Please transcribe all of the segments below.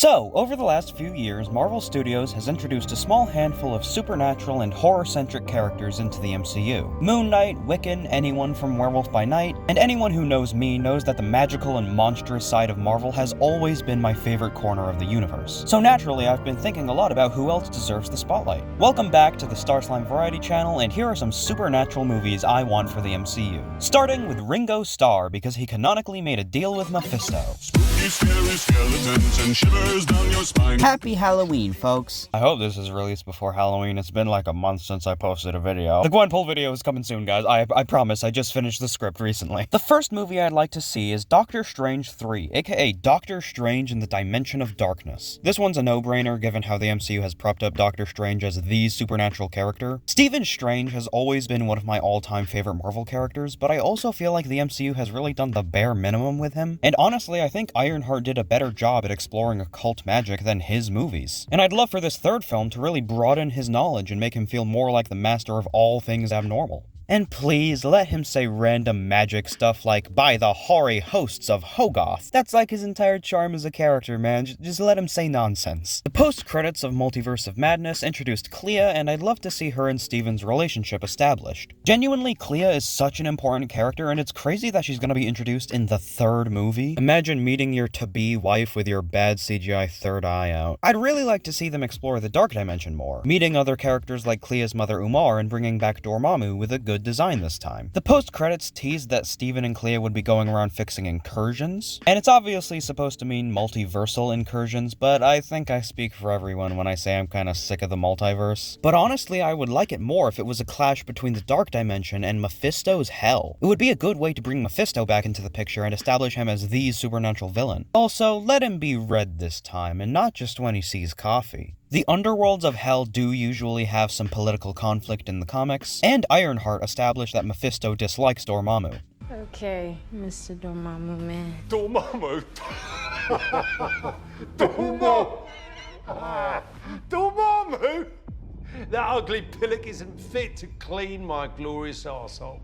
So, over the last few years, Marvel Studios has introduced a small handful of supernatural and horror-centric characters into the MCU. Moon Knight, Wiccan, anyone from Werewolf by Night, and anyone who knows me knows that the magical and monstrous side of Marvel has always been my favorite corner of the universe. So naturally, I've been thinking a lot about who else deserves the spotlight. Welcome back to the Starslime Variety Channel, and here are some supernatural movies I want for the MCU. Starting with Ringo Starr, because he canonically made a deal with Mephisto. Spooky, scary skeletons and shivers down your spine. Happy Halloween, folks. I hope this is released before Halloween. It's been like a month since I posted a video. The Gwenpool video is coming soon, guys. I promise. I just finished the script recently. The first movie I'd like to see is Doctor Strange 3, aka Doctor Strange in the Dimension of Darkness. This one's a no-brainer given how the MCU has propped up Doctor Strange as the supernatural character. Stephen Strange has always been one of my all-time favorite Marvel characters, but I also feel like the MCU has really done the bare minimum with him. And honestly, I think Ironheart did a better job at exploring occult magic than his movies. And I'd love for this third film to really broaden his knowledge and make him feel more like the master of all things abnormal. And please, let him say random magic stuff like, by the hoary hosts of Hogoth. That's like his entire charm as a character, man. Just let him say nonsense. The post-credits of Multiverse of Madness introduced Clea, and I'd love to see her and Steven's relationship established. Genuinely, Clea is such an important character, and it's crazy that she's gonna be introduced in the third movie. Imagine meeting your to-be wife with your bad CGI third eye out. I'd really like to see them explore the Dark Dimension more, meeting other characters like Clea's mother Umar and bringing back Dormammu with a good design this time. The post-credits teased that Steven and Clea would be going around fixing incursions, and it's obviously supposed to mean multiversal incursions, but I think I speak for everyone when I say I'm kinda sick of the multiverse. But honestly, I would like it more if it was a clash between the Dark Dimension and Mephisto's Hell. It would be a good way to bring Mephisto back into the picture and establish him as the supernatural villain. Also, let him be red this time, and not just when he sees coffee. The underworlds of Hell do usually have some political conflict in the comics, and Ironheart established that Mephisto dislikes Dormammu. Okay, Mr. Dormammu man. Dormammu? Dormammu? Dormammu? That ugly pillock isn't fit to clean my glorious arsehole.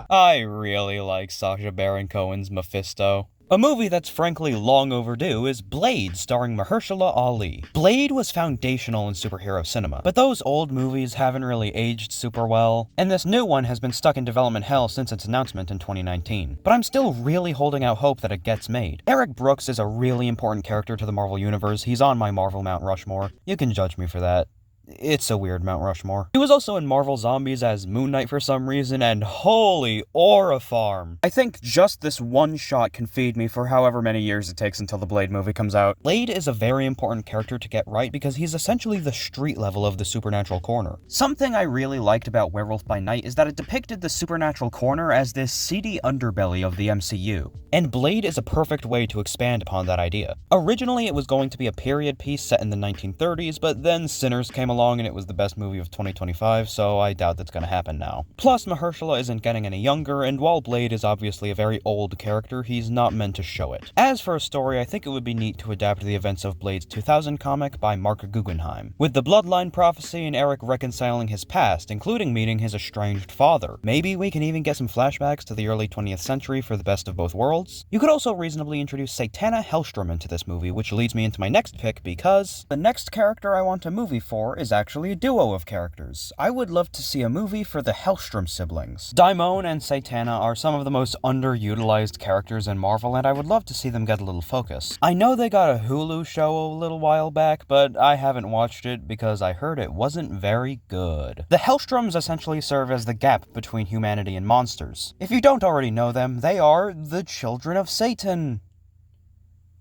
I really like Sacha Baron Cohen's Mephisto. A movie that's frankly long overdue is Blade, starring Mahershala Ali. Blade was foundational in superhero cinema, but those old movies haven't really aged super well, and this new one has been stuck in development hell since its announcement in 2019. But I'm still really holding out hope that it gets made. Eric Brooks is a really important character to the Marvel Universe. He's on my Marvel Mount Rushmore. You can judge me for that. It's a weird Mount Rushmore. He was also in Marvel Zombies as Moon Knight for some reason, and holy Aura Farm. I think just this one shot can feed me for however many years it takes until the Blade movie comes out. Blade is a very important character to get right because he's essentially the street level of the supernatural corner. Something I really liked about Werewolf by Night is that it depicted the supernatural corner as this seedy underbelly of the MCU. And Blade is a perfect way to expand upon that idea. Originally, it was going to be a period piece set in the 1930s, but then Sinners came along and it was the best movie of 2025, so I doubt that's gonna happen now. Plus, Mahershala isn't getting any younger, and while Blade is obviously a very old character, he's not meant to show it. As for a story, I think it would be neat to adapt the events of Blade's 2000 comic by Mark Guggenheim, with the Bloodline prophecy and Eric reconciling his past, including meeting his estranged father. Maybe we can even get some flashbacks to the early 20th century for the best of both worlds. You could also reasonably introduce Satana Hellstrom into this movie, which leads me into my next pick because the next character I want a movie for is actually a duo of characters. I would love to see a movie for the Hellstrom siblings. Daimon and Satana are some of the most underutilized characters in Marvel, and I would love to see them get a little focus. I know they got a Hulu show a little while back, but I haven't watched it because I heard it wasn't very good. The Hellstroms essentially serve as the gap between humanity and monsters. If you don't already know them, they are the children of Satan.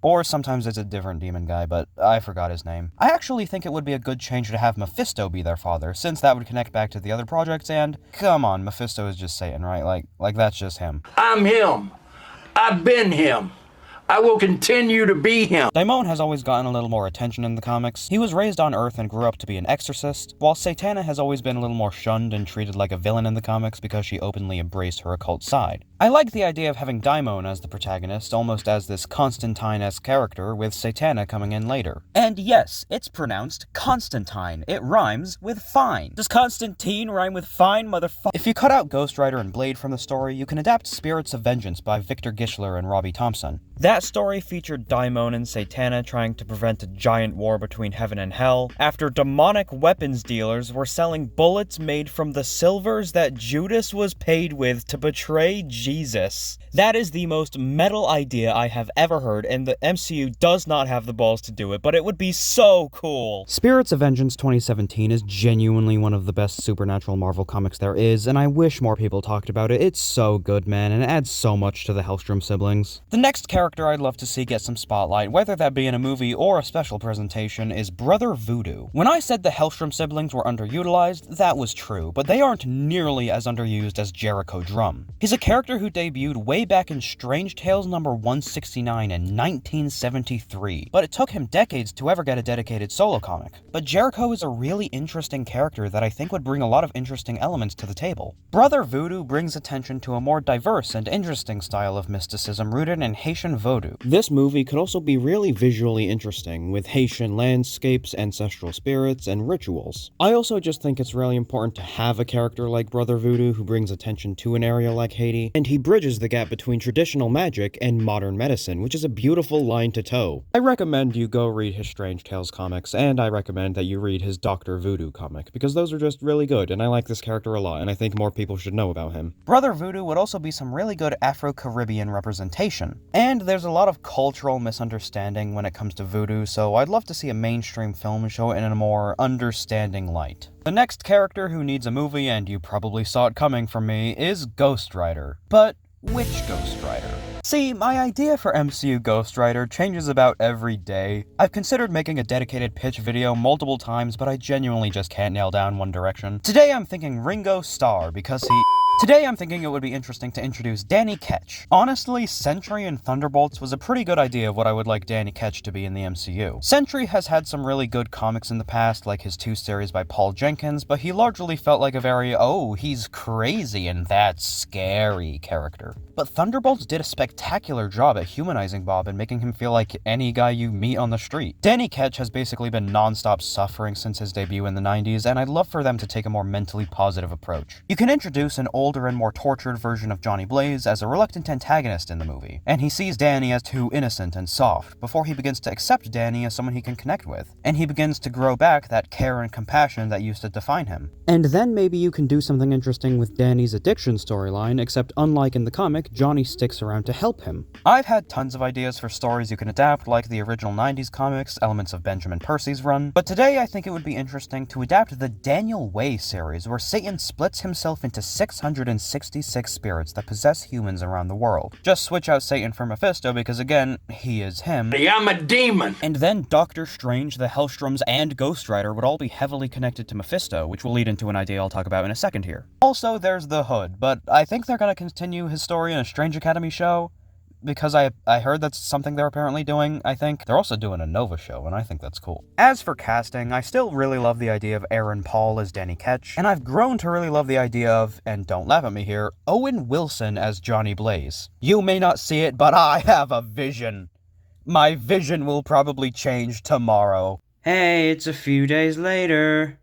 Or sometimes it's a different demon guy, but I forgot his name. I actually think it would be a good change to have Mephisto be their father, since that would connect back to the other projects, and come on, Mephisto is just Satan, right? Like that's just him. I'm him. I've been him. I will continue to be him. Daimon has always gotten a little more attention in the comics. He was raised on Earth and grew up to be an exorcist, while Satana has always been a little more shunned and treated like a villain in the comics because she openly embraced her occult side. I like the idea of having Daimon as the protagonist, almost as this Constantine-esque character, with Satana coming in later. And yes, it's pronounced Constantine. It rhymes with fine. Does Constantine rhyme with fine, motherfucker? If you cut out Ghost Rider and Blade from the story, you can adapt Spirits of Vengeance by Victor Gischler and Robbie Thompson. That story featured Daimon and Satana trying to prevent a giant war between heaven and hell, after demonic weapons dealers were selling bullets made from the silvers that Judas was paid with to betray Jesus. That is the most metal idea I have ever heard, and the MCU does not have the balls to do it, but it would be so cool. Spirits of Vengeance 2017 is genuinely one of the best supernatural Marvel comics there is, and I wish more people talked about it. It's so good, man, and it adds so much to the Hellstrom siblings. The next character I'd love to see get some spotlight, whether that be in a movie or a special presentation, is Brother Voodoo. When I said the Hellstrom siblings were underutilized, that was true, but they aren't nearly as underused as Jericho Drum. He's a character who debuted way back in Strange Tales number 169 in 1973, but it took him decades to ever get a dedicated solo comic. But Jericho is a really interesting character that I think would bring a lot of interesting elements to the table. Brother Voodoo brings attention to a more diverse and interesting style of mysticism rooted in Haitian Voodoo. This movie could also be really visually interesting, with Haitian landscapes, ancestral spirits, and rituals. I also just think it's really important to have a character like Brother Voodoo who brings attention to an area like Haiti, and he bridges the gap between traditional magic and modern medicine, which is a beautiful line to toe. I recommend you go read his Strange Tales comics, and I recommend that you read his Dr. Voodoo comic, because those are just really good, and I like this character a lot, and I think more people should know about him. Brother Voodoo would also be some really good Afro-Caribbean representation, and there's a lot of cultural misunderstanding when it comes to voodoo, so I'd love to see a mainstream film show it in a more understanding light. The next character who needs a movie, and you probably saw it coming from me, is Ghost Rider. But which Ghost Rider? See, my idea for MCU Ghost Rider changes about every day. I've considered making a dedicated pitch video multiple times, but I genuinely just can't nail down one direction. Today I'm thinking Ringo Starr, because Today I'm thinking it would be interesting to introduce Danny Ketch. Honestly, Sentry and Thunderbolts was a pretty good idea of what I would like Danny Ketch to be in the MCU. Sentry has had some really good comics in the past, like his 2 series by Paul Jenkins, but he largely felt like a very, oh, he's crazy and that's scary character. But Thunderbolts did a spectacular job at humanizing Bob and making him feel like any guy you meet on the street. Danny Ketch has basically been non-stop suffering since his debut in the 90s, and I'd love for them to take a more mentally positive approach. You can introduce an older and more tortured version of Johnny Blaze as a reluctant antagonist in the movie, and he sees Danny as too innocent and soft, before he begins to accept Danny as someone he can connect with, and he begins to grow back that care and compassion that used to define him. And then maybe you can do something interesting with Danny's addiction storyline, except unlike in the comic, Johnny sticks around to help him. I've had tons of ideas for stories you can adapt, like the original 90s comics, elements of Benjamin Percy's run, but today I think it would be interesting to adapt the Daniel Way series, where Satan splits himself into 666 spirits that possess humans around the world. Just switch out Satan for Mephisto because, again, he is him. I'm a demon! And then Doctor Strange, the Hellstroms, and Ghost Rider would all be heavily connected to Mephisto, which will lead into an idea I'll talk about in a second here. Also, there's the Hood, but I think they're gonna continue his story in a Strange Academy show, because I heard that's something they're apparently doing, I think. They're also doing a Nova show, and I think that's cool. As for casting, I still really love the idea of Aaron Paul as Danny Ketch, and I've grown to really love the idea of, and don't laugh at me here, Owen Wilson as Johnny Blaze. You may not see it, but I have a vision. My vision will probably change tomorrow. Hey, it's a few days later.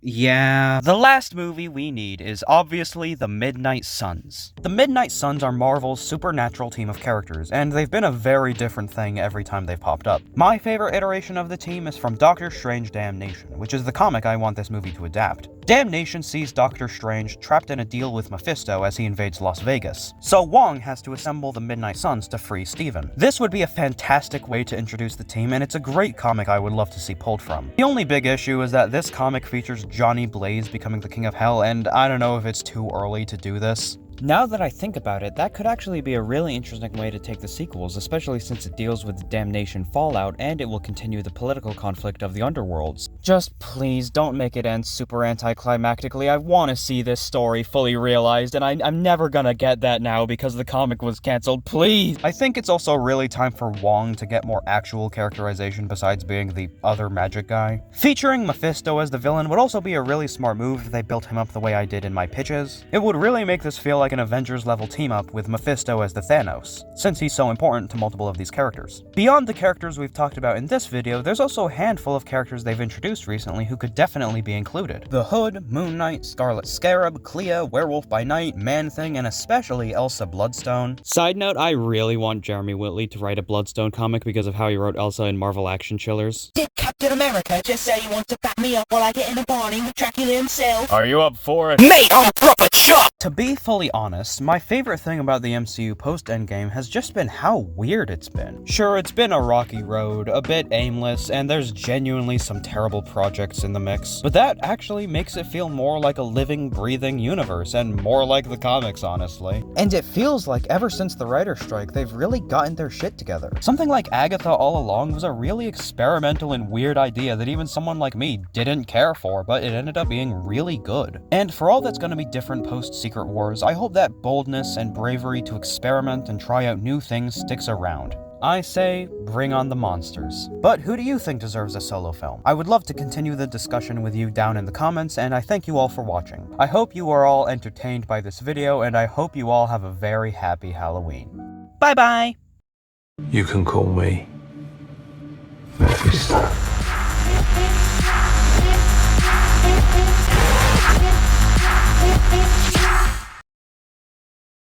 Yeah. The last movie we need is obviously the Midnight Suns. The Midnight Suns are Marvel's supernatural team of characters, and they've been a very different thing every time they've popped up. My favorite iteration of the team is from Doctor Strange Damnation, which is the comic I want this movie to adapt. Damnation sees Doctor Strange trapped in a deal with Mephisto as he invades Las Vegas, so Wong has to assemble the Midnight Suns to free Steven. This would be a fantastic way to introduce the team, and it's a great comic I would love to see pulled from. The only big issue is that this comic features Johnny Blaze becoming the King of Hell, and I don't know if it's too early to do this. Now that I think about it, that could actually be a really interesting way to take the sequels, especially since it deals with the Damnation fallout and it will continue the political conflict of the underworlds. Just please don't make it end super anticlimactically. I want to see this story fully realized, and I'm never gonna get that now because the comic was cancelled. Please! I think it's also really time for Wong to get more actual characterization besides being the other magic guy. Featuring Mephisto as the villain would also be a really smart move if they built him up the way I did in my pitches. It would really make this feel like an Avengers-level team-up with Mephisto as the Thanos, since he's so important to multiple of these characters. Beyond the characters we've talked about in this video, there's also a handful of characters they've introduced recently who could definitely be included. The Hood, Moon Knight, Scarlet Scarab, Clea, Werewolf by Night, Man-Thing, and especially Elsa Bloodstone. Side note, I really want Jeremy Whitley to write a Bloodstone comic because of how he wrote Elsa in Marvel Action Chillers. Did Captain America just say he wants to back me up while I get in a party with Dracula himself? Are you up for it? Mate, I'm proper chop! To be fully honest, my favorite thing about the MCU post-Endgame has just been how weird it's been. Sure, it's been a rocky road, a bit aimless, and there's genuinely some terrible projects in the mix, but that actually makes it feel more like a living, breathing universe, and more like the comics, honestly. And it feels like ever since the writer's strike, they've really gotten their shit together. Something like Agatha all along was a really experimental and weird idea that even someone like me didn't care for, but it ended up being really good. And for all that's gonna be different post-Secret Wars, I hope that boldness and bravery to experiment and try out new things sticks around. I say, bring on the monsters. But who do you think deserves a solo film? I would love to continue the discussion with you down in the comments, and I thank you all for watching. I hope you are all entertained by this video, and I hope you all have a very happy Halloween. Bye bye! You can call me Mephisto.